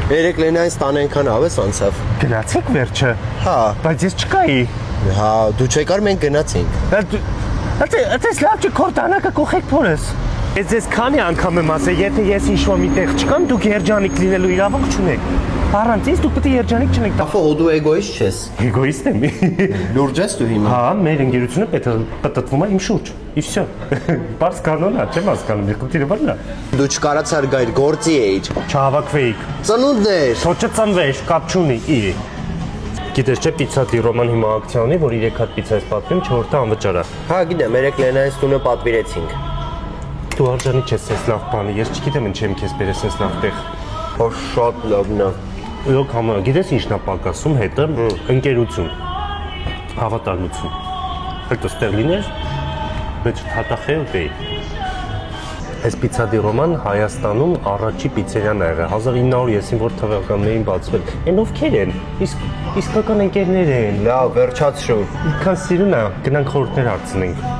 Երեք Լենային ստան այնքան ավես անցավ։ Գնացեք վերջը։ Հա, Բայց ես չկայի։ հա, դու չեկար մենք գնացինք։ Այդպես լավ չի քոր տանակը կողեք փորես։ Ես քանի անգամ եմ ասել, եթե ես ինչ-որ մի տեղ չկամ, դուք երջանիկ լինելու իրավունք չունեք։ Առանց ինձ դուք պետք է երջանիկ չնեք։ Ախո, դու էգոիստ ես։ Էգոիստ եմ։ Լուրջ ես դու հիմա։ Հա, մեր ընկերությունը պետքվում է իմ շուրջ։ Իսկ всё։ Բաց կանոնա, չեմ հասկանում, եկուտիրը բռնա։ Դու չկարացար գայր, գործի էիր։ Չհավաքվեիք։ Ծնունդներ։ Թո չծնվեሽ, կապ չունի։ Գիտես չէ, պիցա Դիրոման հիմա ակցիա ունի, որ 3 հատ պիցա ես պատվիրում, 4-ը անվճար է։ Հա, գիտեմ, երեք Լենային ստունը պատվիրեցինք։ Դու արժանի չես ես լավ բանի, ես չգիտեմ ինչ եմ քեզ բերես ես լավ տեղ։ Հո շատ լավն է։ Ոք համա, գիտես ինչն է պակասում հետը ընկերություն, հավատարմություն։ Հետո ստեղ լիներ, մեջ հատախե ու դեի։ Այս պիցա Դիրոման Հայաստանում առաջի պիցերիան է եղել 1930 որ թվականներին բացվել։ Են ովքեր են։ Իսկական ընկերներ են։ Լավ, վերջացրու։ Իքան սիրուն է, գնանք խորհուրդներ հարցնենք։